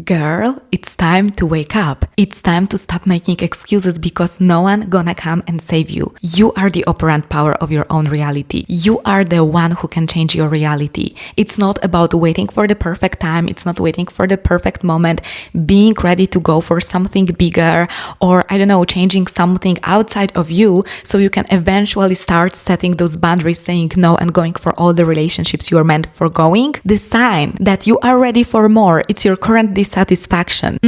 Girl, it's time to wake up. It's time to stop making excuses because no one gonna come and save you. You are the operant power of your own reality. You are the one who can change your reality. It's not about waiting for the perfect time. It's not waiting for the perfect moment, being ready to go for something bigger or, changing something outside of you so you can eventually start setting those boundaries, saying no and going for all the relationships you are meant for going. The sign that you are ready for more, it's your current dissatisfaction.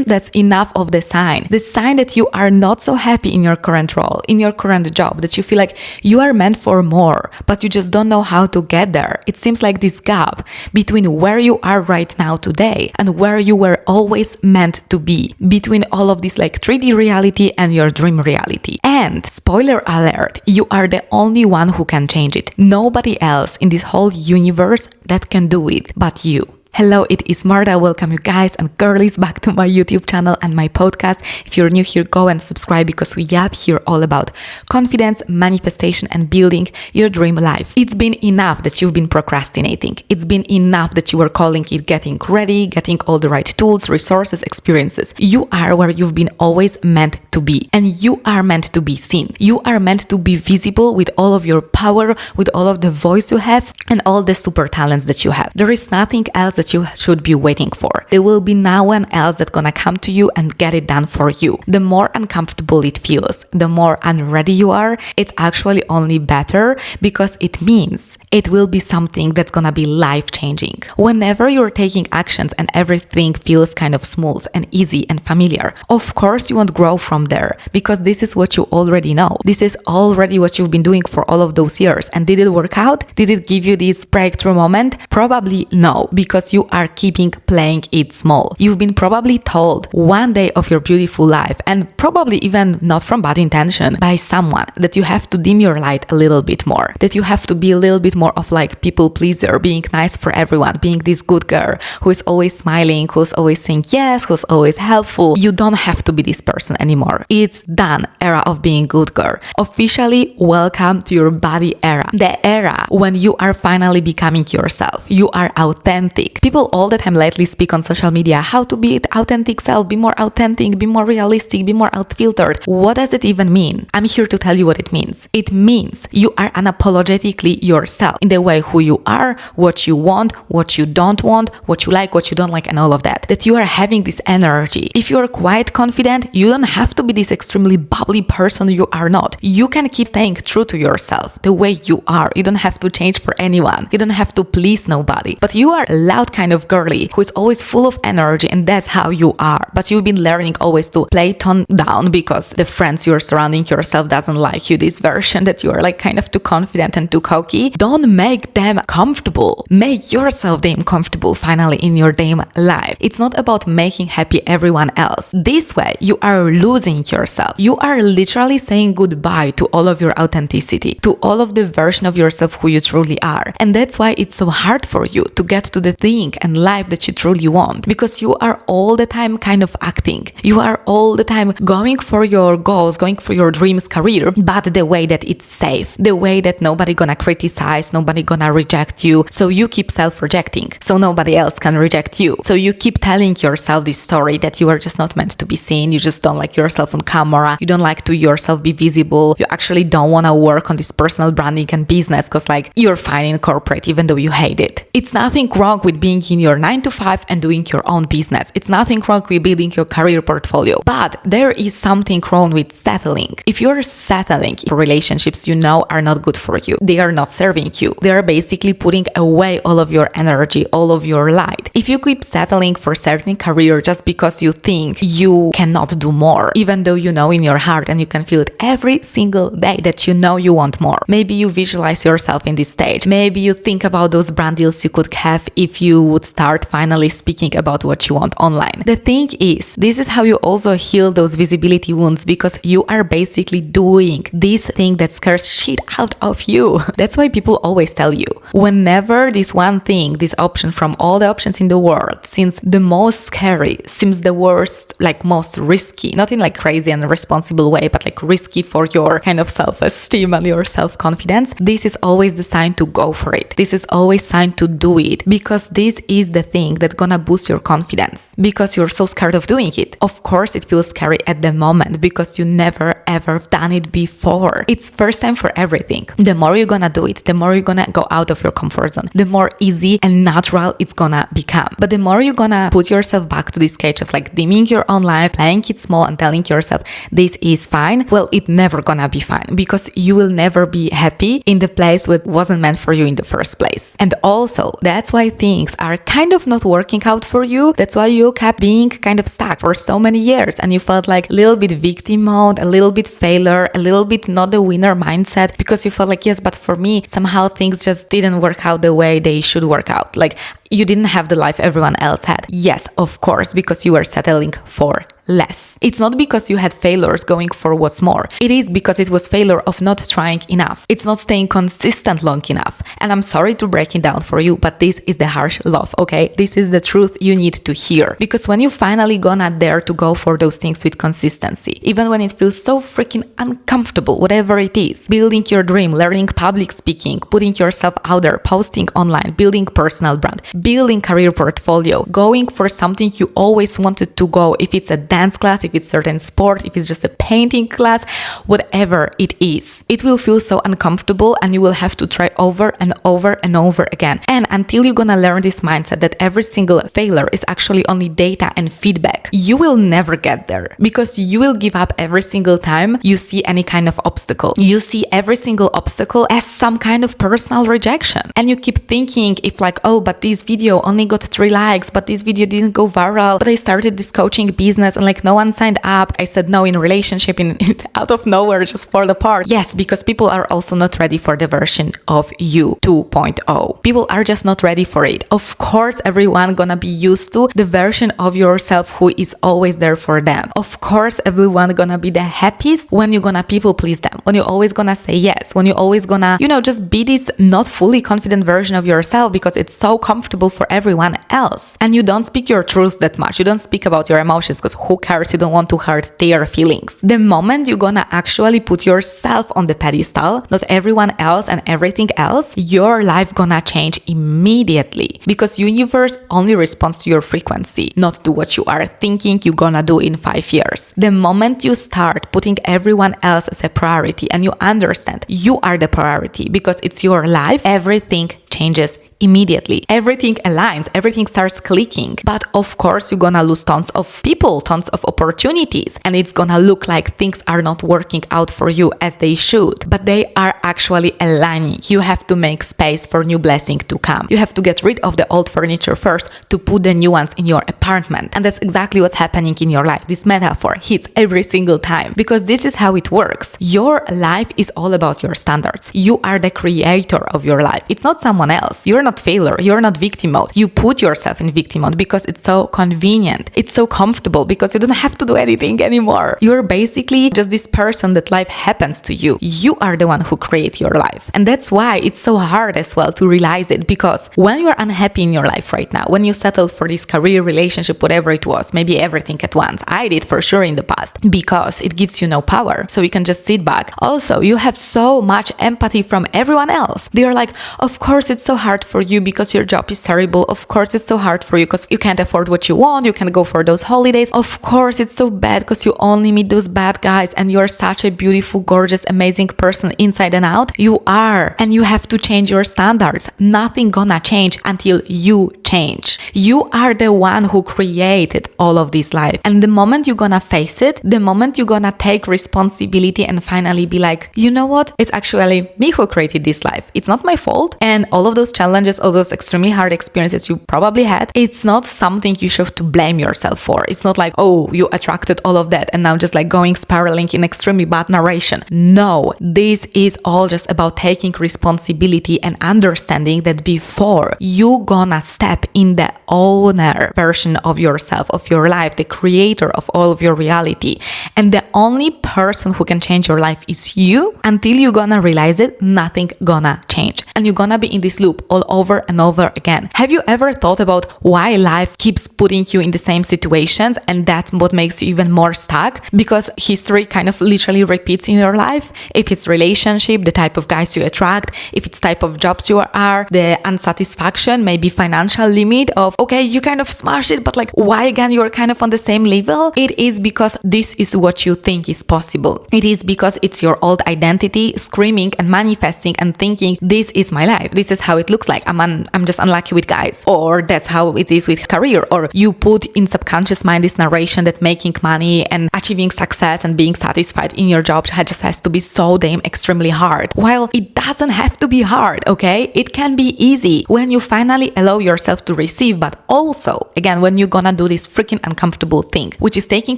That's enough of the sign. The sign that you are not so happy in your current role, in your current job, that you feel like you are meant for more, but you just don't know how to get there. It seems like this gap between where you are right now today and where you were always meant to be, between all of this like 3D reality and your dream reality. And spoiler alert, you are the only one who can change it. Nobody else in this whole universe that can do it but you. Hello, it is Marta. Welcome you guys and girlies back to my YouTube channel and my podcast. If you're new here, go and subscribe because we yap here all about confidence, manifestation and building your dream life. It's been enough that you've been procrastinating. It's been enough that you were calling it getting ready, getting all the right tools, resources, experiences. You are where you've been always meant to be, and you are meant to be seen. You are meant to be visible with all of your power, with all of the voice you have and all the super talents that you have. There is nothing else that you should be waiting for. There will be no one else that's gonna come to you and get it done for you. The more uncomfortable it feels, the more unready you are, it's actually only better because it means it will be something that's gonna be life-changing. Whenever you're taking actions and everything feels kind of smooth and easy and familiar, of course you won't grow from there because this is what you already know. This is already what you've been doing for all of those years. And did it work out? Did it give you this breakthrough moment? Probably no, because you are keeping playing it small. You've been probably told one day of your beautiful life, and probably even not from bad intention, by someone that you have to dim your light a little bit more, that you have to be a little bit more of like people pleaser, being nice for everyone, being this good girl who is always smiling, who's always saying yes, who's always helpful. You don't have to be this person anymore. It's done. Era of being good girl. Officially welcome to your body era. The era when you are finally becoming yourself. You are authentic. People all the time lately speak on social media how to be authentic self, be more authentic, be more realistic, be more unfiltered. What does it even mean? I'm here to tell you what it means. It means you are unapologetically yourself in the way who you are, what you want, what you don't want, what you like, what you don't like, and all of that. That you are having this energy. If you are quite confident, you don't have to be this extremely bubbly person you are not. You can keep staying true to yourself, the way you are. You don't have to change for anyone. You don't have to please nobody. But you are a loud kind of girly who is always full of energy, and that's how you are. But you've been learning always to play tone down because the friends you're surrounding yourself doesn't like you, this version that you are like kind of too confident and too cocky. Don't make them comfortable. Make yourself damn comfortable finally in your damn life. It's not about making happy everyone else. This way you are losing yourself. You are literally saying goodbye to all of your authenticity, to all of the version of yourself who you truly are. And that's why it's so hard for you to get to the thing and life that you truly want, because you are all the time kind of acting. You are all the time going for your goals, going for your dreams career, but the way that it's safe, the way that nobody gonna criticize, nobody gonna reject you. So you keep self-rejecting, so nobody else can reject you. So you keep telling yourself this story that you are just not meant to be seen. You just don't like yourself on camera. You don't like to yourself be visible. You actually don't want to work on this personal branding and business because like you're fine in corporate even though you hate it. It's nothing wrong with being in your 9 to 5 and doing your own business. It's nothing wrong with building your career portfolio. But there is something wrong with settling. If you're settling for relationships you know are not good for you, they are not serving you. They are basically putting away all of your energy, all of your light. If you keep settling for certain career just because you think you cannot do more, even though you know in your heart and you can feel it every single day that you know you want more. Maybe you visualize yourself in this stage. Maybe you think about those brand deals you could have if you would start finally speaking about what you want online. The thing is, this is how you also heal those visibility wounds, because you are basically doing this thing that scares shit out of you. That's why people always tell you, whenever this one thing, this option from all the options in the world seems the most scary, seems the worst, like most risky, not in like crazy and irresponsible way, but like risky for your kind of self-esteem and your self-confidence, this is always the sign to go for it. This is always sign to do it, because this this is the thing that's gonna boost your confidence because you're so scared of doing it. Of course, it feels scary at the moment because you never ever done it before. It's first time for everything. The more you're gonna do it, the more you're gonna go out of your comfort zone, the more easy and natural it's gonna become. But the more you're gonna put yourself back to this cage of like dimming your own life, playing it small and telling yourself this is fine, well, it's never gonna be fine because you will never be happy in the place that wasn't meant for you in the first place. And also, that's why things are kind of not working out for you. That's why you kept being kind of stuck for so many years and you felt like a little bit victim mode, a little bit failure, a little bit not the winner mindset because you felt like, yes, but for me, somehow things just didn't work out the way they should work out. Like you didn't have the life everyone else had. Yes, of course, because you were settling for less. It's not because you had failures going for what's more. It is because it was failure of not trying enough. It's not staying consistent long enough. And I'm sorry to break it down for you, but this is the harsh love, okay? This is the truth you need to hear. Because when you finally gonna dare to go for those things with consistency, even when it feels so freaking uncomfortable, whatever it is, building your dream, learning public speaking, putting yourself out there, posting online, building personal brand, building career portfolio, going for something you always wanted to go, if it's a dance class, if it's certain sport, if it's just a painting class, whatever it is, it will feel so uncomfortable and you will have to try over and over and over again. And until you're gonna learn this mindset that every single failure is actually only data and feedback, you will never get there because you will give up every single time you see any kind of obstacle. You see every single obstacle as some kind of personal rejection. And you keep thinking if like, oh, but this video only got 3 likes, but this video didn't go viral, but I started this coaching business and like no one signed up. I said no in relationship in out of nowhere, just fall apart. Yes, because people are also not ready for the version of you 2.0. People are just not ready for it. Of course, everyone gonna be used to the version of yourself who is always there for them. Of course, everyone gonna be the happiest when you're gonna people please them, when you're always gonna say yes, when you're always gonna, just be this not fully confident version of yourself because it's so comfortable for everyone else. And you don't speak your truth that much. You don't speak about your emotions because who cares? You don't want to hurt their feelings. The moment you're gonna actually put yourself on the pedestal, not everyone else and everything else, your life gonna change immediately because universe only responds to your frequency, not to what you are thinking you're gonna do in 5 years. The moment you start putting everyone else as a priority and you understand you are the priority because it's your life, everything changes immediately. Everything aligns, everything starts clicking. But of course, you're gonna lose tons of people, tons of opportunities, and it's gonna look like things are not working out for you as they should, but they are actually aligning. You have to make space for new blessing to come. You have to get rid of the old furniture first to put the new ones in your apartment. And that's exactly what's happening in your life. This metaphor hits every single time because this is how it works. Your life is all about your standards. You are the creator of your life. It's not someone else. You're not failure. You're not victim mode. You put yourself in victim mode because it's so convenient. It's so comfortable because you don't have to do anything anymore. You're basically just this person that life happens to you. You are the one who creates your life. And that's why it's so hard as well to realize it, because when you're unhappy in your life right now, when you settled for this career, relationship, whatever it was, maybe everything at once, I did for sure in the past, because it gives you no power. So you can just sit back. Also, you have so much empathy from everyone else. They're like, of course it's so hard for you because your job is terrible. Of course it's so hard for you because you can't afford what you want. You can't go for those holidays. Of course it's so bad because you only meet those bad guys and you're such a beautiful, gorgeous, amazing person inside and out. You are. And you have to change your standards. Nothing gonna change until you change. You are the one who created all of this life. And the moment you're gonna face it, the moment you're gonna take responsibility and finally be like, you know what? It's actually me who created this life. It's not my fault. And all of those challenges, all those extremely hard experiences you probably had, it's not something you should to blame yourself for. It's not like, oh, you attracted all of that and now just like going spiraling in extremely bad narration. No, this is all just about taking responsibility and understanding that before you gonna step in the owner version of yourself, of your life, the creator of all of your reality. And the only person who can change your life is you. Until you're gonna realize it, nothing gonna change. And you're gonna be in this loop all over and over again. Have you ever thought about why life keeps putting you in the same situations and that's what makes you even more stuck? Because history kind of literally repeats in your life. If it's relationship, the type of guys you attract, if it's type of jobs you are, the unsatisfaction, maybe financial limit of, okay, you kind of smash it, but like, why again you're kind of on the same level? It is because this is what you think is possible. It is because it's your old identity screaming and manifesting and thinking, this is my life. This is how it looks like. I'm just unlucky with guys, or that's how it is with career. Or you put in subconscious mind this narration that making money and achieving success and being satisfied in your job just has to be so damn extremely hard. While it doesn't have to be hard, okay? It can be easy when you finally allow yourself to receive, but also, again, when you're gonna do this freaking uncomfortable thing, which is taking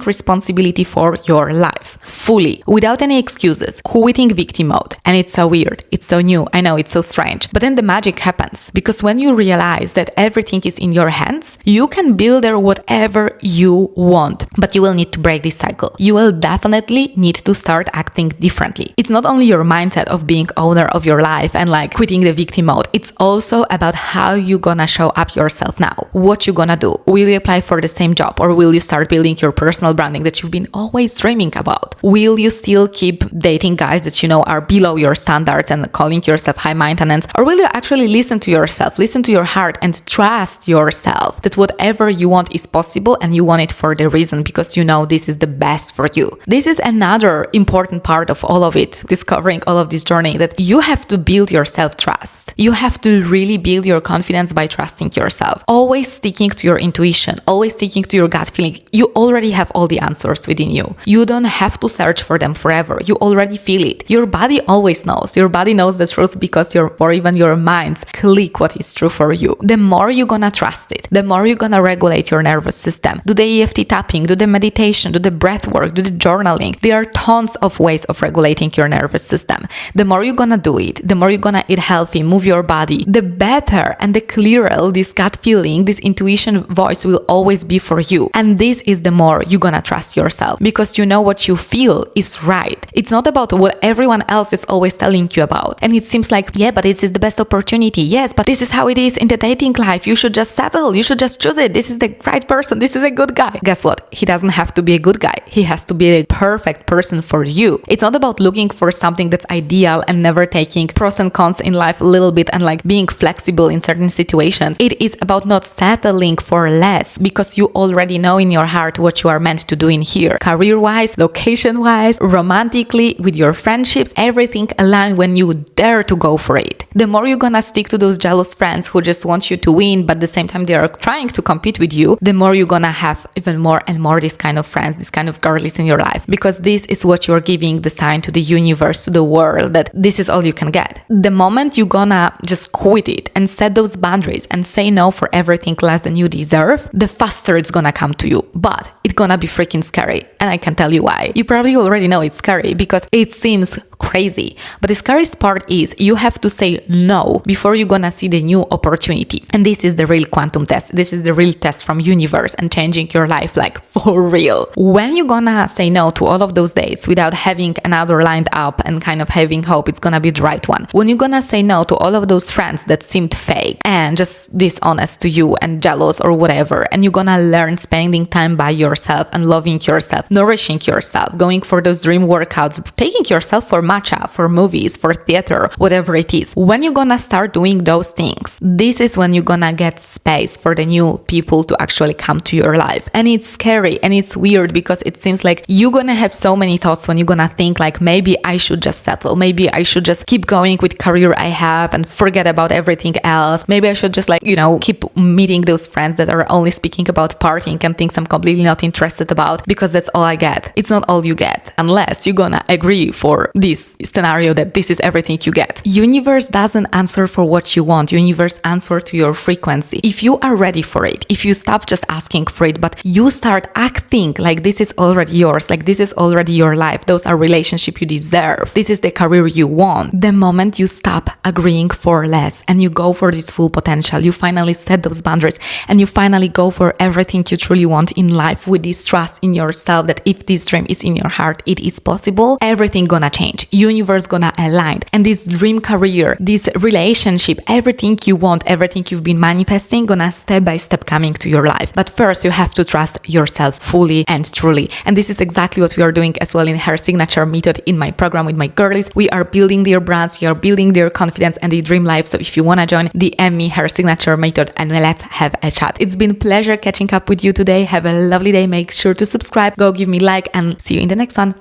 responsibility for your life fully, without any excuses, quitting victim mode. And it's so weird. It's so new. I know it's so strange. But then the magic happens, because when you realize that everything is in your hands, you can build there whatever you want. But you will need to break this cycle. You will definitely need to start acting differently. It's not only your mindset of being owner of your life and like quitting the victim mode. It's also about how you gonna show up yourself now. What you gonna do? Will you apply for the same job, or will you start building your personal branding that you've been always dreaming about? Will you still keep dating guys that you know are below your standards and calling yourself high maintenance? Or will you actually listen to yourself, listen to your heart, and trust yourself that whatever you want is possible and you want it for the reason because you know this is the best for you? This is another important part of all of it, discovering all of this journey, that you have to build your self-trust. You have to really build your confidence by trusting yourself. Always sticking to your intuition, always sticking to your gut feeling. You already have all the answers within you. You don't have to search for them forever. You already feel it. Your body always knows. Your body knows the truth because or even your minds click what is true for you. The more you're gonna trust it, the more you're gonna regulate your nervous system. Do the EFT tapping, do the meditation, do the breath work, do the journaling. There are tons of ways of regulating your nervous system. The more you're gonna do it, the more you're gonna eat healthy, move your body, the better and the clearer this gut feeling, this intuition voice will always be for you. And this is the more you're gonna trust yourself, because you know what you feel is right. It's not about what everyone else is always telling you about. And it seems like, yeah, but this is the best opportunity. Yes, but this is how it is in the dating life. You should just settle. You should just choose it. This is the right person. This is a good guy. Guess what? He doesn't have to be a good guy. He has to be a perfect person for you. It's not about looking for something that's ideal and never taking pros and cons in life a little bit and like being flexible in certain situations. It is about not settling for less, because you already know in your heart what you are meant to do in here. Career-wise, location-wise, romantically, with your friendships, everything aligned when you dare to go for it. The more you're gonna stick to those jealous friends who just want you to win, but at the same time they are trying to compete with you, the more you're gonna have even more and more this kind of friends, this kind of girlies in your life, because this is what you're giving the sign to the universe, to the world, that this is all you can get. The moment you're gonna just quit it and set those boundaries and say no for everything less than you deserve, the faster it's gonna come to you. But it's gonna be freaking scary, and I can tell you why. You probably already know it's scary because it seems crazy, but the scariest part is you have to say no before you're gonna see the new opportunity. And this is the real quantum test. This is the real test from universe and changing your life like for real. When you're gonna say no to all of those dates without having another lined up and kind of having hope it's gonna be the right one, when you're gonna say no to all of those friends that seemed fake and just dishonest to you and jealous or whatever, and you're gonna learn spending time by yourself and loving yourself, nourishing yourself, going for those dream workouts, taking yourself for matcha, for movies, for theater, whatever it is. When you're gonna start doing those things, this is when you're gonna get space for the new people to actually come to your life. And it's scary and it's weird because it seems like you're gonna have so many thoughts when you're gonna think like, maybe I should just settle. Maybe I should just keep going with career I have and forget about everything else. Maybe I should just keep meeting those friends that are only speaking about partying and things I'm completely not interested about because that's all I get. It's not all you get unless you're gonna agree for this scenario that this is everything you get. Universe doesn't answer for what you want. Universe answer to your frequency. If you are ready for it, if you stop just asking for it, but you start acting like this is already yours, like this is already your life, those are relationships you deserve, this is the career you want. The moment you stop agreeing for less and you go for this full potential, you finally set those boundaries and you finally go for everything you truly want in life with this trust in yourself that if this dream is in your heart, it is possible, everything gonna change. Universe gonna align. And this dream career, this relationship, everything you want, everything you've been manifesting, gonna step by step coming to your life. But first, you have to trust yourself fully and truly. And this is exactly what we are doing as well in Hair Signature Method in my program with my girlies. We are building their brands, we are building their confidence and their dream life. So if you wanna join, DM me Hair Signature Method and let's have a chat. It's been a pleasure catching up with you today. Have a lovely day. Make sure to subscribe, go give me like, and see you in the next one.